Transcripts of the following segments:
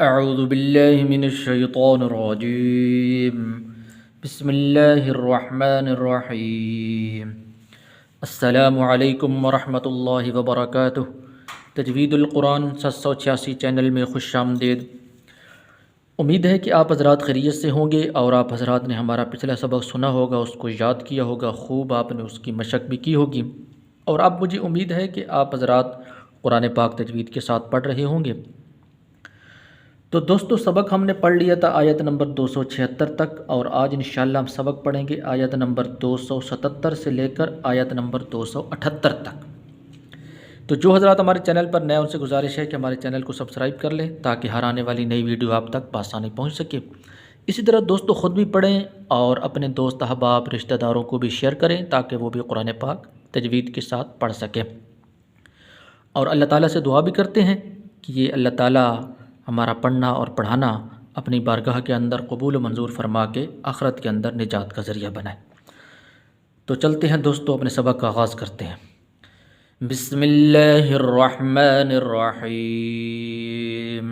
اعوذ باللہ من الشیطان الرجیم بسم اللہ الرحمن الرحیم السلام علیکم ورحمۃ اللہ وبرکاتہ۔ تجوید القرآن 786 چینل میں خوش آمدید۔ امید ہے کہ آپ حضرات خیریت سے ہوں گے اور آپ حضرات نے ہمارا پچھلا سبق سنا ہوگا، اس کو یاد کیا ہوگا، خوب آپ نے اس کی مشق بھی کی ہوگی، اور اب مجھے امید ہے کہ آپ حضرات قرآن پاک تجوید کے ساتھ پڑھ رہے ہوں گے۔ تو دوستو، سبق ہم نے پڑھ لیا تھا آیت نمبر 276 تک، اور آج انشاءاللہ ہم سبق پڑھیں گے آیت نمبر 277 سے لے کر آیت نمبر 278 تک۔ تو جو حضرات ہمارے چینل پر نئے، ان سے گزارش ہے کہ ہمارے چینل کو سبسکرائب کر لیں تاکہ ہر آنے والی نئی ویڈیو آپ تک بآسانی پہنچ سکے۔ اسی طرح دوستو خود بھی پڑھیں اور اپنے دوست احباب رشتہ داروں کو بھی شیئر کریں تاکہ وہ بھی قرآن پاک تجوید کے ساتھ پڑھ سکیں، اور اللہ تعالیٰ سے دعا بھی کرتے ہیں کہ یہ اللہ تعالیٰ ہمارا پڑھنا اور پڑھانا اپنی بارگاہ کے اندر قبول و منظور فرما کے آخرت کے اندر نجات کا ذریعہ بنائے۔ تو چلتے ہیں دوستو، اپنے سبق کا آغاز کرتے ہیں۔ بسم اللہ الرحمن الرحیم۔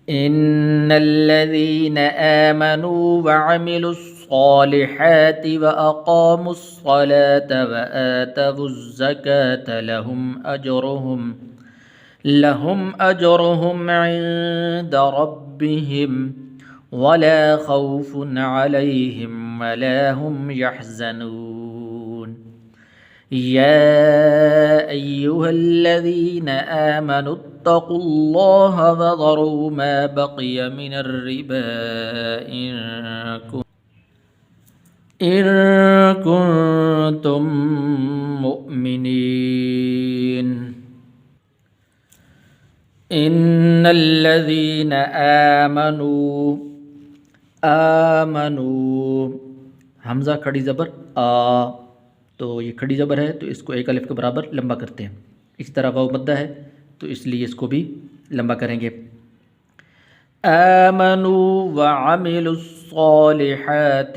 ان الذين آمنوا وعملوا الصالحات واقاموا الصلاة وآتوا الزكاة لهم أجرهم عند ربهم ولا خوف عليهم ولا هم يحزنون۔ يا أيها الذين آمنوا اتقوا الله وذروا ما بقي من الربا إن كنتم مؤمنين۔ ان الذين آمنوا حمزہ کھڑی زبر آ، تو یہ کھڑی زبر ہے تو اس کو ایک الف کے برابر لمبا کرتے ہیں۔ اسی طرح واو مدہ ہے تو اس لیے اس کو بھی لمبا کریں گے۔ آمنوا وعملوا الصالحات۔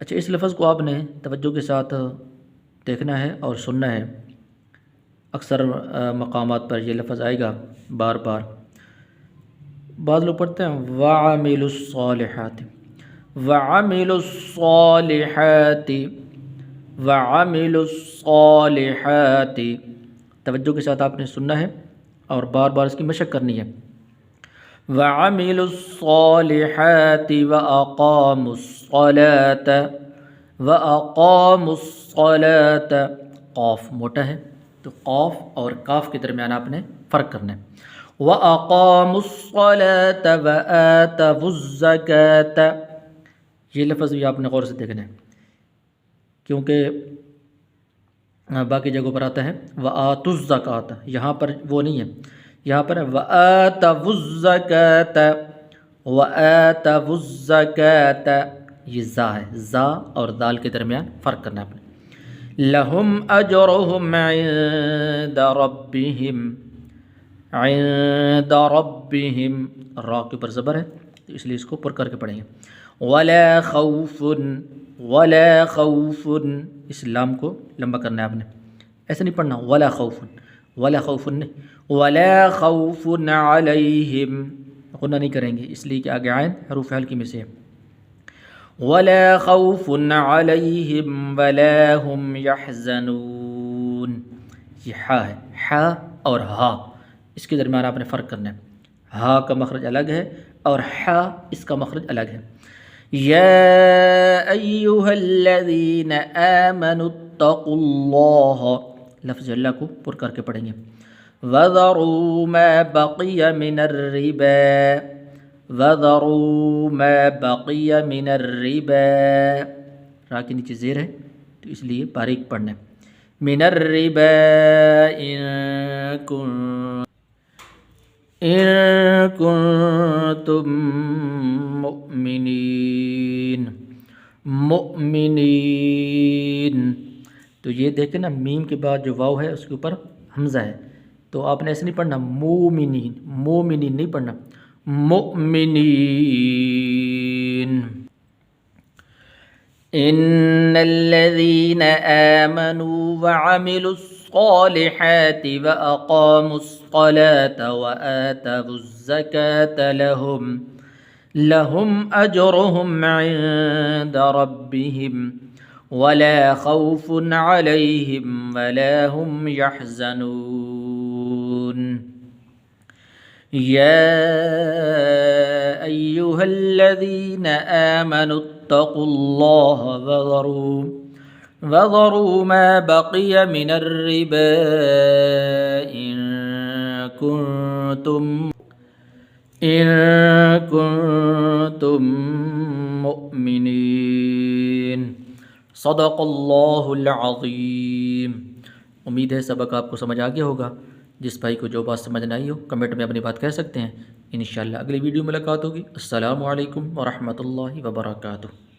اچھا، اس لفظ کو آپ نے توجہ کے ساتھ دیکھنا ہے اور سننا ہے۔ اکثر مقامات پر یہ لفظ آئے گا بار بار۔ بعض لوگ پڑھتے ہیں وَعَمِلُوا الصَّالِحَاتِ، وَعَمِلُوا الصَّالِحَاتِ، وَعَمِلُوا الصَّالِحَاتِ۔ توجہ کے ساتھ آپ نے سننا ہے اور بار بار اس کی مشق کرنی ہے۔ وَعَمِلُوا الصَّالِحَاتِ وَأَقَامُوا الصَّلَاةَ، وَأَقَامُوا الصَّلَاةَ۔ قاف موٹا ہے تو قاف اور کاف کے درمیان آپ نے فرق کرنا ہے۔ وَأَقَامُوا الصَّلَاةَ وَآتَوُا الزَّكَاةَ۔ یہ لفظ بھی آپ نے غور سے دیکھنا ہے کیونکہ باقی جگہوں پر آتا ہے وَآتُوا الزَّكَاةَ، یہاں پر وہ نہیں ہے، یہاں پر ہے وَآتَوُا الزَّكَاةَ، وَآتَوُا الزَّكَاةَ۔ یہ زا ہے، زا اور دال کے درمیان فرق کرنا ہے آپ نے۔ لَهُمْ أَجْرُهُمْ عِنْدَ رَبِّهِمْ، عِنْدَ رَبِّهِمْ، را کے اوپر زبر ہے تو اس لیے اس کو پر کر کے پڑھیں گے۔ وَلَا خَوْفٌ، وَلَا خَوْفٌ، اس لام کو لمبا کرنا ہے آپ نے، ایسے نہیں پڑھنا وَلَا خَوْفٌ، وَلَا خَوْفٌ نہیں، وَلَا خَوْفٌ عَلَيْهِمْ، غنہ نہیں کریں گے اس لیے کہ آگے عین حروف حلقی میں سے ہے۔ وَلَا خَوْفٌ عَلَيْهِمْ وَلَا هُمْ يَحْزَنُونَ۔ یہ ہا ہے، ہا اور ہا اس کے درمیان آپ نے فرق کرنا ہے۔ ہا کا مخرج الگ ہے اور ہا اس کا مخرج الگ ہے۔ یا ایھا الذین آمنوا اتقوا اللہ، لفظ اللہ کو پر کر کے پڑھیں گے۔ وَذَرُوا مَا بَقِيَ مِنَ الرِّبَا، وَذَرُوا مَا بَقِيَ مِنَ الرِّبَا، را کے نیچے زیر ہے تو اس لیے باریک پڑھنا ہے۔ مِنَ الرِّبَا إِن كُنتُم مُؤْمِنِينَ، مؤمنین، تو یہ دیکھیں نا میم کے بعد جو واو ہے اس کے اوپر حمزہ ہے، تو آپ نے ایسے نہیں پڑھنا مومنین، مومنین نہیں پڑھنا، مؤمنین۔ ان الذين آمنوا وعملوا الصالحات وأقاموا الصلاة وآتوا الزكاة لهم أجرهم عند ربهم ولا خوف عليهم ولا هم يحزنون يا أيها الذين آمنوا اتقوا الله وذروا ما بقي من الربا إن كنتم مؤمنین۔ صدق اللہ العظیم۔ امید ہے سبق آپ کو سمجھ آ گیا ہوگا۔ جس بھائی کو جو بات سمجھ نہ آئی ہو کمنٹ میں اپنی بات کہہ سکتے ہیں۔ انشاءاللہ اگلی ویڈیو ملاقات ہوگی۔ السلام علیکم ورحمۃ اللہ وبرکاتہ۔